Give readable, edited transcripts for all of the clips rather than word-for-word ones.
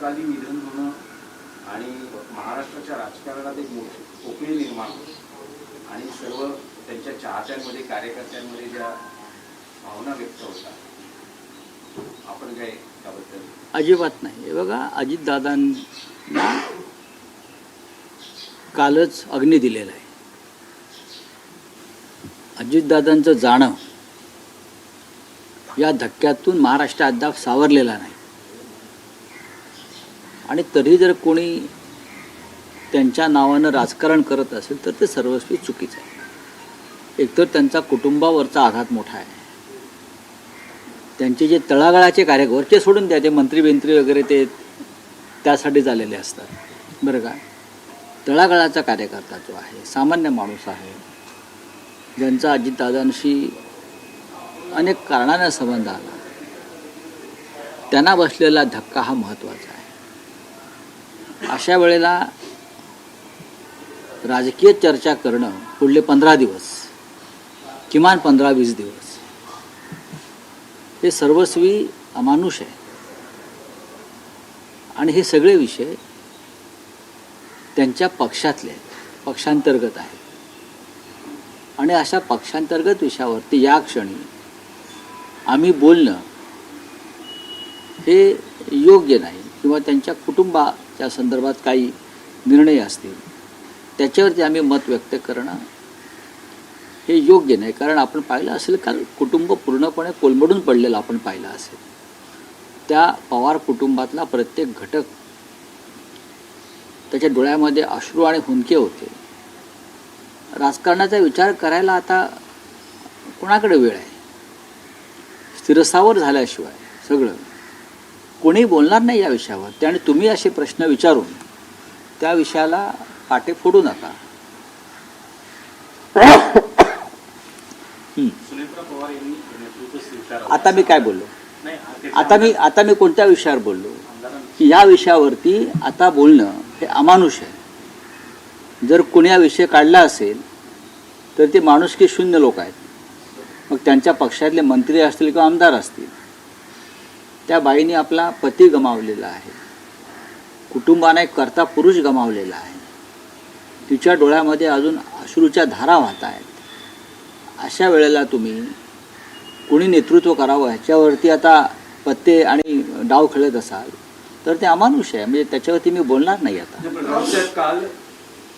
अकाली निधन होणं आणि महाराष्ट्राच्या राजकारणात एक मोठी पोकळी निर्माण होणं आणि सर्व त्यांच्या चाहत्यांमध्ये कार्यकर्त्यांमध्ये ज्या भावना व्यक्त होतात, आपण काय त्याबद्दल? अजिबात नाही. हे बघा, अजितदादांना कालच अग्नी दिलेला आहे. अजितदादांचं जाणं या धक्क्यातून महाराष्ट्र अद्याप सावरलेला नाही. आणि तरी जर कोणी त्यांच्या नावानं राजकारण करत असेल तर ते सर्वस्वी चुकीचं आहे. एकतर त्यांचा कुटुंबावरचा आघात मोठा आहे. त्यांचे जे तळागाळाचे वरचे सोडून द्या, ते मंत्री वगैरे ते त्यासाठी झालेले असतात, बरं का. तळागाळाचा कार्यकर्ता जो आहे, सामान्य माणूस आहे, ज्यांचा अजितदादांशी अनेक कारणाने संबंध आला, त्यांना बसलेला धक्का हा महत्त्वाचा आहे. अशा वेळेला राजकीय चर्चा करणं पुढले 15 दिवस, किमान 15-20 दिवस, हे सर्वस्वी अमानुष आहे. आणि हे सगळे विषय त्यांच्या पक्षातले पक्षांतर्गत आहे. आणि अशा पक्षांतर्गत विषयावरती या क्षणी आम्ही बोलणं हे योग्य नाही, किंवा त्यांच्या कुटुंबाच्या संदर्भात काही निर्णय असतील त्याच्यावरती आम्ही मत व्यक्त करणं हे योग्य नाही. कारण आपण पाहिलं असेल, कारण कुटुंब पूर्णपणे कोलमडून पडलेलं आपण पाहिलं असेल. त्या पवार कुटुंबातला प्रत्येक घटक, त्याच्या डोळ्यामध्ये अश्रू आणि हुंदके होते. राजकारणाचा विचार करायला आता कोणाकडे वेळ आहे? स्थिरस्थावर झाल्याशिवाय सगळं कोणी बोलणार नाही या विषयावर. आणि तुम्ही असे प्रश्न विचारून त्या विषयाला पाटे फोडू नका. आता मी काय बोललो? आता मी कोणत्या विषयावर बोललो? की या विषयावरती आता बोलणं हे अमानुष आहे. जर कोणी हा विषय काढला असेल तर ते माणुसकी शून्य लोक आहेत. मग त्यांच्या पक्षातले मंत्री असतील किंवा आमदार असतील. त्या बाईने आपला पती गमावलेला आहे, कुटुंबाने एक कर्ता पुरुष गमावलेला आहे, तिच्या डोळ्यामध्ये अजून अश्रूच्या धारा वाहत आहेत. अशा वेळेला तुम्ही कोणी नेतृत्व करावं ह्याच्यावरती आता पत्ते आणि डाव खेळत असाल तर ते अमानुष आहे. म्हणजे त्याच्यावरती मी बोलणार नाही आता. काल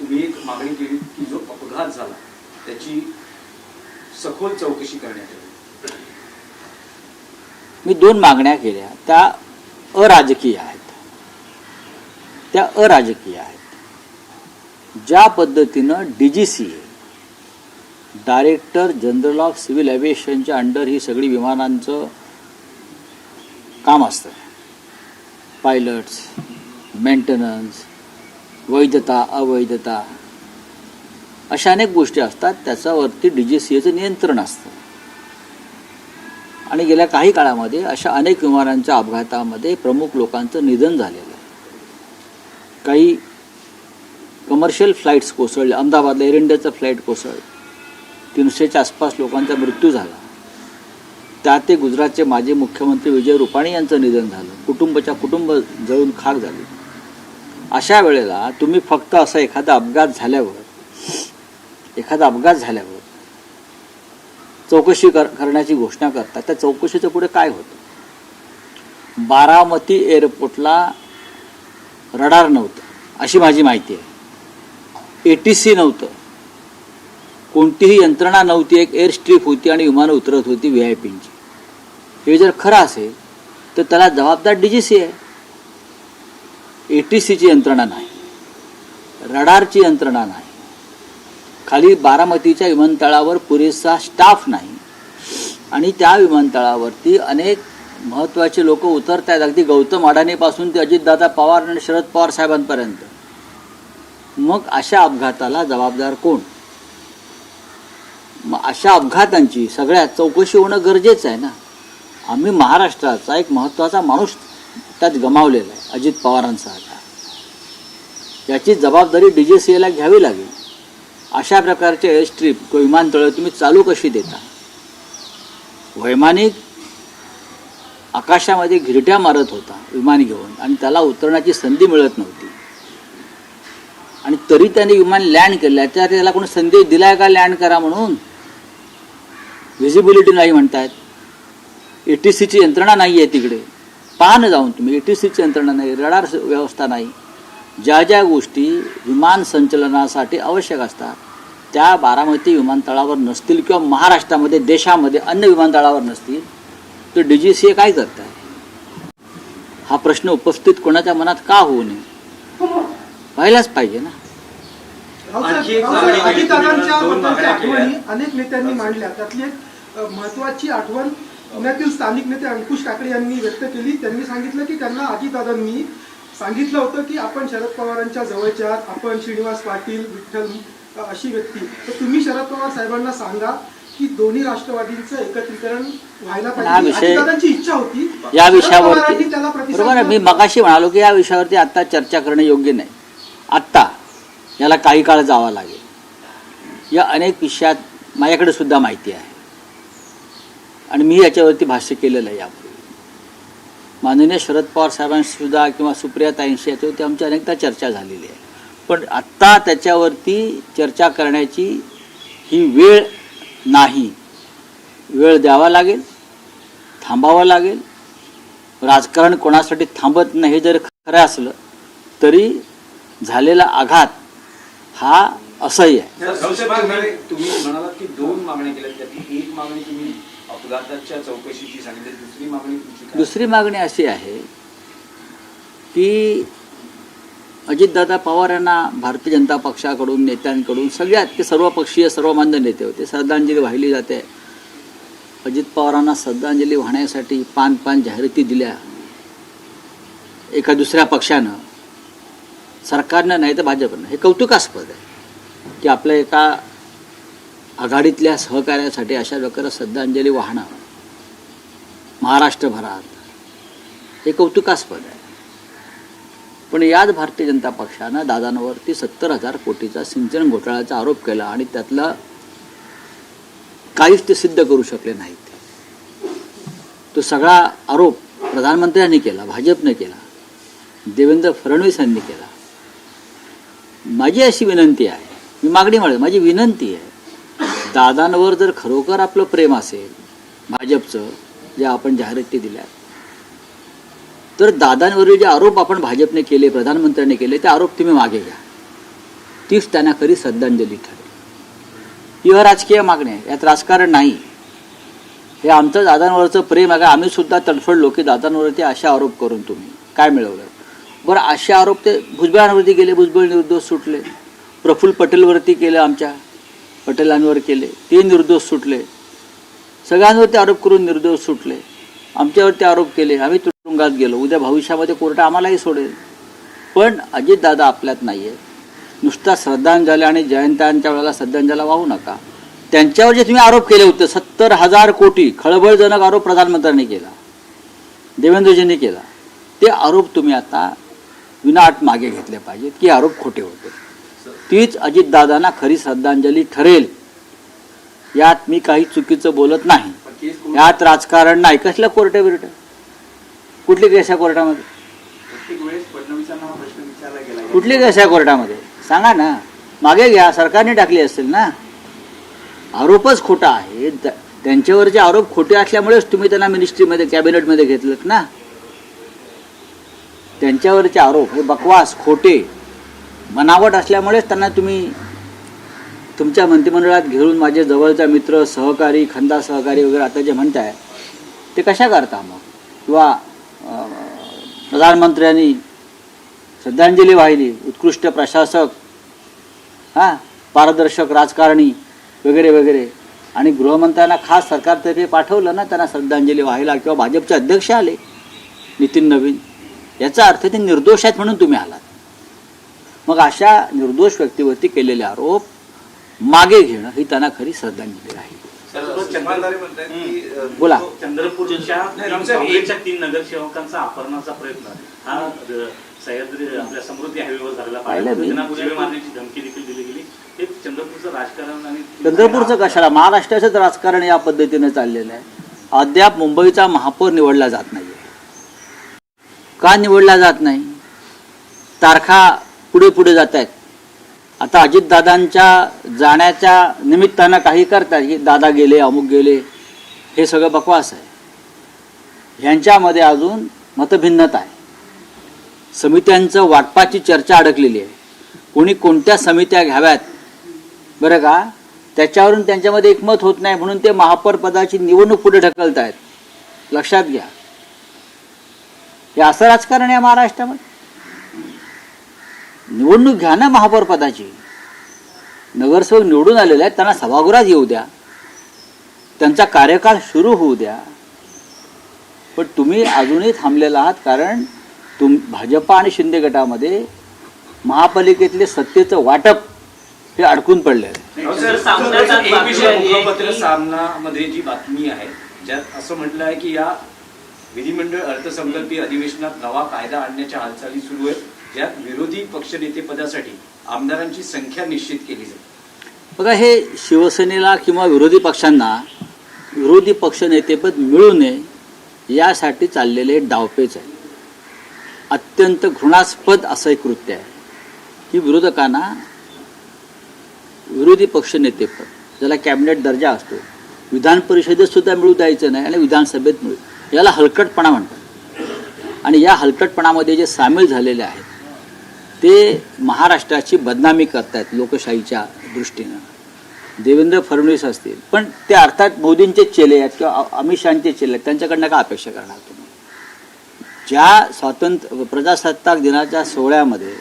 तुम्ही एक मागणी केली की जो अपघात झाला त्याची सखोल चौकशी करण्यात यावी. मी 2 मागण्या केल्या, त्या अराजकीय आहेत. ज्या पद्धतीनं DGCA, director general of civil एव्हिएशनच्या अंडर ही सगळी विमानांचं काम असतं, पायलट्स, मेंटेनन्स, वैधता अवैधता अशा अनेक गोष्टी असतात, त्याच्यावरती DGCAचं नियंत्रण असतं. आणि गेल्या काही काळामध्ये अशा अनेक विमानांच्या अपघातामध्ये प्रमुख लोकांचं निधन झालेलं आहे. काही कमर्शियल फ्लाईट्स कोसळले. अहमदाबादला एअर इंडियाचं फ्लाईट कोसळलं, 300च्या आसपास लोकांचा मृत्यू झाला. त्यात ते गुजरातचे माजी मुख्यमंत्री विजय रूपाणी यांचं निधन झालं. कुटुंब जळून खाक झाले. अशा वेळेला तुम्ही फक्त असं एखादा अपघात झाल्यावर चौकशी करण्याची घोषणा करता. त्या चौकशीचं पुढे काय होतं? बारामती एअरपोर्टला रडार नव्हतं अशी माझी माहिती आहे. ATC नव्हतं, कोणतीही यंत्रणा नव्हती. एक एअर स्ट्रीप होती आणि विमानं उतरत होती VIPंची. हे जर खरं असेल तर त्याला जबाबदार DGCA आहे. ATCची यंत्रणा नाही, रडारची यंत्रणा नाही, खाली बारामतीच्या विमानतळावर पुरेसा स्टाफ नाही, आणि त्या विमानतळावरती अनेक महत्त्वाचे लोक उतरत आहेत, अगदी गौतम अडाणीपासून ते अजितदादा पवार आणि शरद पवार साहेबांपर्यंत. मग अशा अपघाताला जबाबदार कोण? मग अशा अपघातांची सगळ्यात चौकशी होणं गरजेचं आहे ना. आम्ही महाराष्ट्राचा एक महत्त्वाचा माणूस त्यात गमावलेला आहे, अजित पवारांसारखा. याची जबाबदारी DGCAला घ्यावी लागेल. अशा प्रकारचे एअर स्ट्रीप किंवा विमानतळं तुम्ही चालू कशी देता? वैमानिक आकाशामध्ये घिरट्या मारत होता विमान घेऊन आणि त्याला उतरण्याची संधी मिळत नव्हती आणि तरी त्याने विमान लँड केलं. त्याला कोणी संदेश दिलाय का लँड करा म्हणून? व्हिजिबिलिटी नाही म्हणतायत, ATCची यंत्रणा नाही आहे तिकडे. पहा ना जाऊन तुम्ही, ATCची यंत्रणा नाही, रडार व्यवस्था नाही. ज्या ज्या गोष्टी विमान संचलनासाठी आवश्यक असतात त्या बारामती विमानतळावर नसतील किंवा महाराष्ट्रामध्ये देशामध्ये अन्य विमानतळावर नसतील तर DGCA काय करत आहे? हा प्रश्न उपस्थित कोणाच्या मनात का होऊ नये? पाहिलाच पाहिजे ना. अजितदादांच्या बद्दलच्या आठवणी अनेक नेत्यांनी मांडल्या. त्यातली एक महत्वाची आठवण पुण्यातील स्थानिक नेते अंकुश काकडे यांनी व्यक्त केली. त्यांनी सांगितलं की त्यांना अजितदादांनी सांगितलं होतं की आपण शरद पवारांच्या जवळच्या आहात, आपण श्रीनिवास पाटील, विठ्ठल अशी व्यक्ती, तर तुम्ही शरद पवार साहेबांना सांगा की दोन्ही राष्ट्रवादींचं एकत्रीकरण व्हायला पाहिजे. अजितदादांची इच्छा होती. या विषयावरती बरोबर आहे, मी मगाशी म्हणालो की या विषयावरती आता चर्चा करणं योग्य नाही. आत्ता याला काही काळ जावा लागेल. या अनेक विषयात माझ्याकडे सुद्धा माहिती आहे आणि मी याच्यावरती भाष्य केलेलं आहे यापूर्वी. माननीय शरद पवार साहेबांशी सुद्धा किंवा सुप्रियाताईंशी याच्यावरती आमची अनेकदा चर्चा झालेली आहे. पण आत्ता त्याच्यावरती चर्चा करण्याची ही वेळ नाही. वेळ द्यावा लागेल, थांबावं लागेल. राजकारण कोणासाठी थांबत नाही हे जर खरं असलं तरी झालेला आघात हा असह्य आहे. तुम्ही म्हणालात की 2 मागण्या केल्या, त्यातली एक मागणी तुम्ही अपघाताच्या चौकशीची सांगितली, दुसरी मागणी तुमची काय? दुसरी मागणी अशी आहे की अजितदादा पवार यांना भारतीय जनता पक्षाकडून नेत्यांकडून सगळ्यात ते सर्वपक्षीय सर्वमान्य नेते होते, श्रद्धांजली वाहिली जाते. अजित पवारांना श्रद्धांजली वाहण्यासाठी 5 जाहिराती दिल्या एका दुसऱ्या पक्षानं, सरकारनं नाही तर भाजपनं. हे कौतुकास्पद आहे की आपल्या एका आघाडीतल्या सहकार्यासाठी अशा प्रकारे श्रद्धांजली वाहणं महाराष्ट्रभरात हे कौतुकास्पद आहे. पण याच भारतीय जनता पक्षानं दादांवरती 70,000 कोटीचा सिंचन घोटाळ्याचा आरोप केला आणि त्यातला काहीच ते सिद्ध करू शकले नाहीत. तो सगळा आरोप प्रधानमंत्र्यांनी केला, भाजपने केला, देवेंद्र फडणवीस यांनी केला. माझी अशी विनंती आहे, मी मागणी म्हणत, माझी विनंती आहे, दादांवर जर खरोखर आपलं प्रेम असेल भाजपचं, जे आपण जाहिराती दिल्या, तर दादांवरील जे आरोप आपण भाजपने केले, प्रधानमंत्र्यांनी केले, ते आरोप तुम्ही मागे घ्या. तीच त्यांना खरी श्रद्धांजली ठरेल. ही राजकीय मागणी आहे, यात राजकारण नाही. हे आमचं दादांवरचं प्रेम आहे. आम्ही सुद्धा तडफडलो की दादांवरती असे आरोप करून तुम्ही काय मिळवलं. बरं, असे आरोप ते भुजबळांवरती केले, भुजबळ निर्दोष सुटले. प्रफुल्ल पटेलवरती केलं, आमच्या पटेलांवर केले, ते निर्दोष सुटले. सगळ्यांवरती आरोप करून निर्दोष सुटले. आमच्यावरती आरोप केले, आम्ही तुरुंगात गेलो. उद्या भविष्यामध्ये कोर्ट आम्हालाही सोडेल. पण अजितदादा आपल्यात नाही आहे. नुसता श्रद्धांजली आणि जयंत्यांच्या वेळेला श्रद्धांजली वाहू नका. त्यांच्यावर जे तुम्ही आरोप केले होते 70,000 कोटी, खळबळजनक आरोप प्रधानमंत्र्यांनी केला, देवेंद्रजींनी केला, ते आरोप तुम्ही आता विनाअट मागे घेतले पाहिजेत की आरोप खोटे होते. तीच अजितदादांना खरी श्रद्धांजली ठरेल. यात मी काही चुकीचं बोलत नाही. यात राजकारण नाही. कसलं कोर्ट बिरट, कुठली केस आहे कोर्टामध्ये? कुठली केस आहे कोर्टामध्ये सांगा ना. मागे घ्या, सरकारने टाकली असेल ना. आरोपच खोटा आहे. त्यांच्यावरचे आरोप खोटे असल्यामुळेच तुम्ही त्यांना मिनिस्ट्रीमध्ये, कॅबिनेटमध्ये घेतलं ना. त्यांच्यावरचे आरोप हे बकवास, खोटे, बनावट असल्यामुळेच त्यांना तुम्ही तुमच्या मंत्रिमंडळात घेऊन माझे जवळचा मित्र, सहकारी, खंदा सहकारी वगैरे आता जे म्हणताय ते कशा करता मग? किंवा प्रधानमंत्र्यांनी श्रद्धांजली वाहिली, उत्कृष्ट प्रशासक, पारदर्शक राजकारणी वगैरे वगैरे, आणि गृहमंत्र्यांना खास सरकारतर्फे पाठवलं ना त्यांना श्रद्धांजली वाहायला, किंवा भाजपचे अध्यक्ष आले नितीन नवीन. याचा अर्थ ते निर्दोष आहेत म्हणून तुम्ही आलात. मग अशा निर्दोष व्यक्तीवरती केलेले आरोप मागे घेणं ही त्यांना खरी श्रद्धांजली राहील. बोला. चंद्रपूरच्या 3 नगरसेवकांचा अपहरणाचा प्रयत्न हा सह्याद्री आपल्या समृद्धी हायवेवर झालेला पाहिला. मारण्याची धमकी देखील दिली गेली. हे चंद्रपूरचं राजकारण आणि चंद्रपूरचं कशाला, महाराष्ट्राचंच राजकारण या पद्धतीने चाललेलं आहे. अद्याप मुंबईचा महापौर निवडला जात नाही. का निवडला जात नाही? तारखा पुढे पुढे जात आहेत. आता अजितदादांच्या जाण्याच्या निमित्तानं काही करतात की दादा गेले, अमुक गेले, हे सगळं बकवास आहे. ह्यांच्यामध्ये अजून मतभिन्नता आहे. समित्यांचं वाटपाची चर्चा अडकलेली आहे. कोणी कोणत्या समित्या घ्याव्यात बरं का, त्याच्यावरून त्यांच्यामध्ये एकमत होत नाही, म्हणून ते महापौर पदाची निवडणूक पुढे ढकलत आहेत. लक्षात घ्या, हे असं राजकारण आहे महाराष्ट्रामध्ये. निवडणूक घ्या ना महापौर पदाची. नगरसेवक निवडून आलेले आहेत, त्यांना सभागृहात येऊ द्या, त्यांचा कार्यकाळ सुरू होऊ द्या. पण तुम्ही अजूनही थांबलेला आहात, कारण भाजपा आणि शिंदे गटामध्ये महापालिकेतले सत्तेचं वाटप हे अडकून पडलेलं आहे. एक विषय मुखपत्र सामनामध्ये जी बातमी आहे, ज्यात असं म्हटलं आहे की या विधिमंडळ अर्थसंकल्पीय अधिवेशनात नवा कायदा आणण्याच्या हालचाली सुरू आहेत, ज्यात विरोधी पक्षनेतेपदासाठी आमदारांची संख्या निश्चित केली जाईल. बघा, हे शिवसेनेला किंवा विरोधी पक्षांना विरोधी पक्षनेतेपद मिळू नये यासाठी चाललेले डावपेच आहे. अत्यंत घृणास्पद असं एक कृत्य आहे की विरोधकांना विरोधी पक्षनेतेपद, ज्याला कॅबिनेट दर्जा असतो, विधान परिषदेत सुद्धा मिळू द्यायचं नाही आणि विधानसभेत मिळू, याला हलकटपणा म्हणतात. आणि या हलकटपणामध्ये जे सामील झालेले आहेत ते महाराष्ट्राची बदनामी करतायत लोकशाहीच्या दृष्टीनं. देवेंद्र फडणवीस असतील, पण ते अर्थात मोदींचे चेले आहेत किंवा अमित शहाचे चेले आहेत, त्यांच्याकडनं काय अपेक्षा करणार तुम्ही? ज्या प्रजासत्ताक दिनाच्या सोहळ्यामध्ये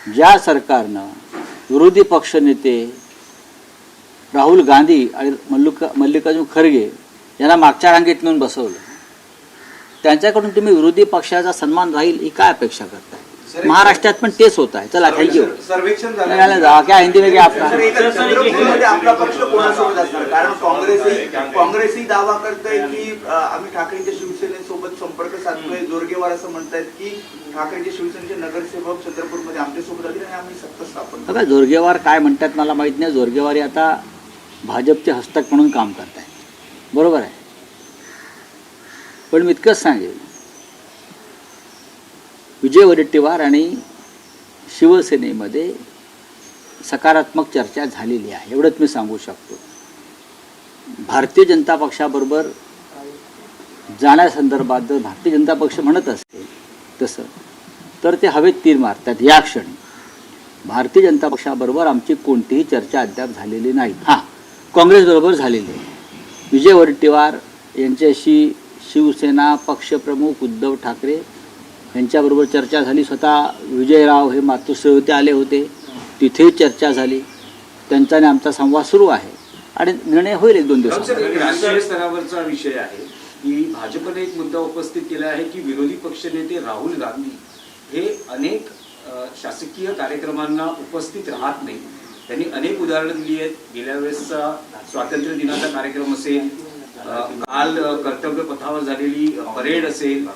ज्या सरकारनं विरोधी पक्षनेते राहुल गांधी आणि मल्लिकार्जुन खरगे यांना मागच्या रांगेत नेऊन बसवलं, त्यांच्याकडून तुम्ही विरोधी पक्षाचा सन्मान राहील ही काय अपेक्षा करताय? महाराष्ट्रात पण तेच होत आहे. चला, थँक्यू. सर्वेक्षण क्या हिंदी में क्या आपका आपला पक्ष कोणासोबत असणार? कारण काँग्रेसही दावा करतंय की आम्ही ठाकरेंच्या शिवसेनेसोबत संपर्क साधतोय. जोरगेवार असं म्हणतायत की ठाकरेंच्या शिवसेनेचे नगरसेवक चंद्रपूरमध्ये आमच्यासोबत आले आणि आम्ही सत्ता स्थापन. बघा, जोरगेवार काय म्हणतात मला माहित नाही. जोरगेवारी आता भाजपचे हस्तक म्हणून काम करतायत, बरोबर आहे. पण मी इतकंच सांगेल, विजय वडेट्टीवार आणि शिवसेनेमध्ये सकारात्मक चर्चा झालेली आहे, एवढंच मी सांगू शकतो. भारतीय जनता पक्षाबरोबर जाण्यासंदर्भात जर भारतीय जनता पक्ष म्हणत असेल तसं, तर ते हवेत तीर मारतात या क्षणी. भारतीय जनता पक्षाबरोबर आमची कोणतीही चर्चा अद्याप झालेली नाही. हां, काँग्रेसबरोबर झालेली आहे. विजय वडेट्टीवार यांच्याशी शिवसेना पक्षप्रमुख उद्धव ठाकरे यांच्याबरोबर चर्चा झाली. स्वतः विजयराव हे मातोश्रीवरती आले होते, तिथेही चर्चा झाली. त्यांचा आणि आमचा संवाद सुरू आहे आणि निर्णय होईल 1-2 दिवसात. राष्ट्रीय स्तरावरचा विषय आहे की भाजपने एक मुद्दा उपस्थित केला आहे की विरोधी पक्षनेते राहुल गांधी हे अनेक शासकीय कार्यक्रमांना उपस्थित राहत नाही. त्यांनी अनेक उदाहरणं दिली आहेत. गेल्या वेळेसचा स्वातंत्र्य दिनाचा कार्यक्रम असेल, काल कर्तव्य पथावर झालेली परेड असेल,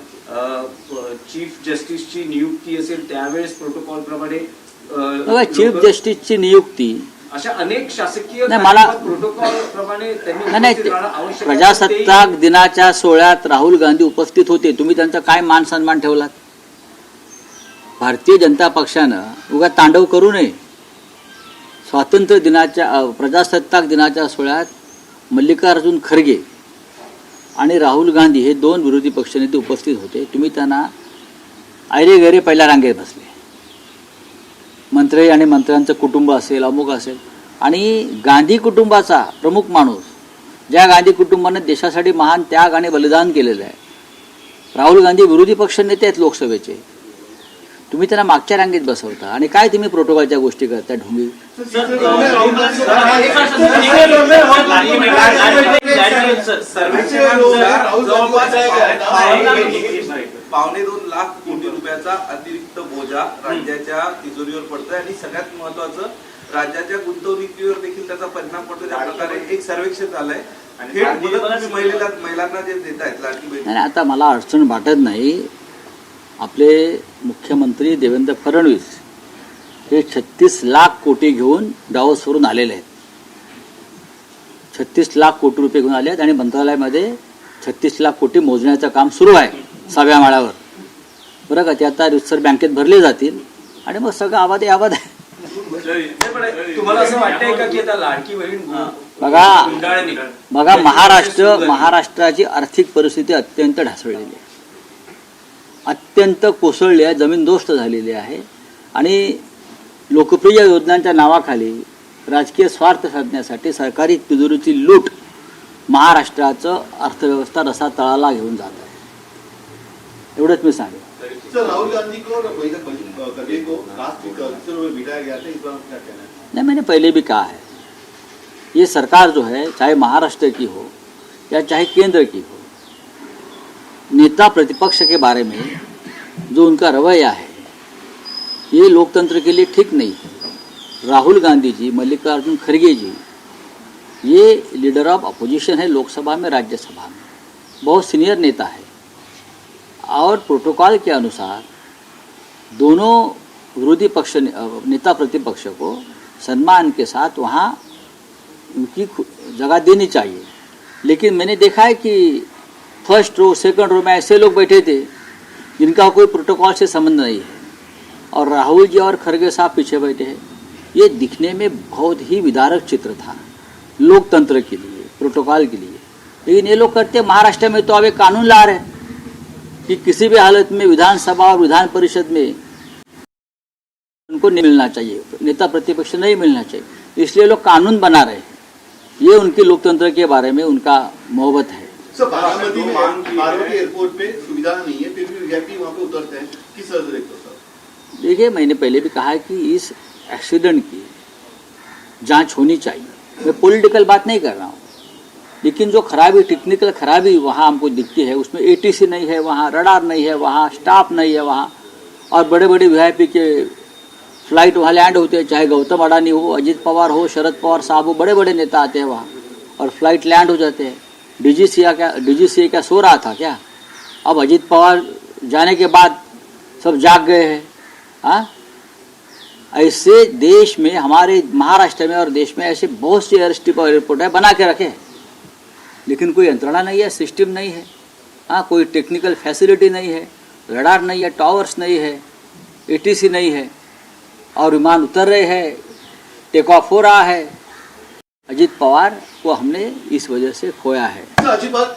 चीफ जस्टिसची नियुक्ती असेल, त्यावेळेस प्रोटोकॉल प्रमाणे चीफ जस्टिसची नियुक्ती, अशा अनेक शासकीय प्रोटोकॉल प्रमाणे त्यांनी प्रजासत्ताक दिनाच्या सोहळ्यात राहुल गांधी उपस्थित होते. तुम्ही त्यांचा काय मान सन्मान ठेवलात? भारतीय जनता पक्षानं उगा तांडव करू नये. स्वातंत्र्य दिनाच्या प्रजासत्ताक दिनाच्या सोहळ्यात मल्लिकार्जुन खरगे आणि राहुल गांधी हे 2 विरोधी पक्षनेते उपस्थित होते. तुम्ही त्यांना ऐरे गैरे पहिल्या रांगेत बसले. मंत्री आणि मंत्र्यांचं कुटुंब असेल, अमुक असेल, आणि गांधी कुटुंबाचा प्रमुख माणूस, ज्या गांधी कुटुंबाने देशासाठी महान त्याग आणि बलिदान केलेलं आहे, राहुल गांधी विरोधी पक्षनेते आहेत लोकसभेचे. तुम्ही त्यांना मागच्या रांगेत बसवता आणि काय तुम्ही प्रोटोकॉलच्या गोष्टी करता ढोंगी. $2.25 लाख कोटी रुपयाचा अतिरिक्त बोजा राज्याच्या तिजोरीवर पडतोय आणि सगळ्यात महत्वाचं राज्याच्या गुंतवणुकीवर देखील त्याचा परिणाम पडतो. त्या प्रकारे एक सर्वेक्षण झालंय आणि महिलांना जे देत आहेत लाडकी बहीण. आता मला अडचण वाटत नाही. आपले मुख्यमंत्री देवेंद्र फडणवीस हे 36 लाख कोटी घेऊन डावोसवरून आलेले आहेत. 36 लाख कोटी रुपये घेऊन आले आहेत आणि मंत्रालयामध्ये 36 लाख कोटी मोजण्याचं काम सुरू आहे 6व्या माळ्यावर, बरं का. ते आता रिझर्व्ह बँकेत भरले जातील आणि मग सगळं आबाद आहे. तुम्हाला असं वाटतंय का की आता लाडकी बहीण बघा गुंडाळणी बघा महाराष्ट्राची आर्थिक परिस्थिती अत्यंत ढासळलेली आहे, अत्यंत कोसळली आहे, जमीनदोस्त झालेली आहे. आणि लोकप्रिय योजनांच्या नावाखाली राजकीय स्वार्थ साधण्यासाठी सरकारी तिजोरीची लूट महाराष्ट्राचं अर्थव्यवस्था रसा तळाला घेऊन जात आहे. एवढंच मी सांगेन. सर, राहुल गांधी को और कबीर को कास्ट की कल्चर में बिठाया गया था, इस पर क्या कहना है? नहीं, मैंने पहले भी कहा है, ये सरकार जो है चाहे महाराष्ट्र की हो या चाहे केंद्र की हो, नेता प्रतिपक्ष के बारे में जो उनका रवैया है ये लोकतंत्र के लिए ठीक नहीं है. राहुल गांधी जी, मल्लिकार्जुन खड़गे जी ये लीडर ऑफ अपोजिशन है लोकसभा में, राज्यसभा में, बहुत सीनियर नेता है और प्रोटोकॉल के अनुसार दोनों विरोधी पक्ष नेता प्रतिपक्ष को सम्मान के साथ वहाँ उनकी जगह देनी चाहिए. लेकिन मैंने देखा है कि फर्स्ट रो सेकंड रो में ऐसे लोग बैठे थे जिनका कोई प्रोटोकॉल से संबंध नहीं है और राहुल जी और खड़गे साहब पीछे बैठे हैं. ये दिखने में बहुत ही विदारक चित्र था लोकतंत्र के लिए, प्रोटोकॉल के लिए. लेकिन ये लोग करते, महाराष्ट्र में तो अब एक कानून ला रहे हैं कि किसी भी हालत में विधानसभा और विधान परिषद में उनको नहीं मिलना चाहिए, नेता प्रतिपक्ष नहीं मिलना चाहिए. इसलिए लोग कानून बना रहे हैं. ये उनके लोकतंत्र के बारे में उनका मोहब्बत है. सर, बारामती में बारामती एयरपोर्ट पे सुविधा नहीं है, फिर भी वीआईपी वहाँ पे उतरते हैं, किस तरह से देखते हो सर? देखिए, मैंने पहले भी कहा है कि इस एक्सीडेंट की जांच होनी चाहिए. मैं पॉलिटिकल बात नहीं कर रहा हूँ, लेकिन जो खराबी, टेक्निकल खराबी वहाँ हमको दिखती है, उसमें एटीसी नहीं है, वहाँ रडार नहीं है, वहाँ स्टाफ नहीं है वहाँ, और बड़े बड़े वीआईपी के फ्लाइट वहाँ लैंड होते हैं, चाहे गौतम अडानी हो, अजित पवार हो, शरद पवार साहब हो, बड़े बड़े नेता आते हैं वहाँ और फ्लाइट लैंड हो जाते हैं. डीजीसीए क्या सो रहा था क्या? अब अजित पवार जाने के बाद सब जाग गए हैं. हाँ, ऐसे देश में, हमारे महाराष्ट्र में और देश में ऐसे बहुत से एयर स्ट्रिप और एयरपोर्ट है, बना के रखे, लेकिन कोई यंत्रणा नहीं है, सिस्टम नहीं है. हाँ, कोई टेक्निकल फैसिलिटी नहीं है, रडार नहीं है, टावर्स नहीं है, एटीसी नहीं है, और विमान उतर रहे हैं, टेक ऑफ हो रहा है. अजित पवार को हमने इस वजह से खोया है. सर, अजित पवार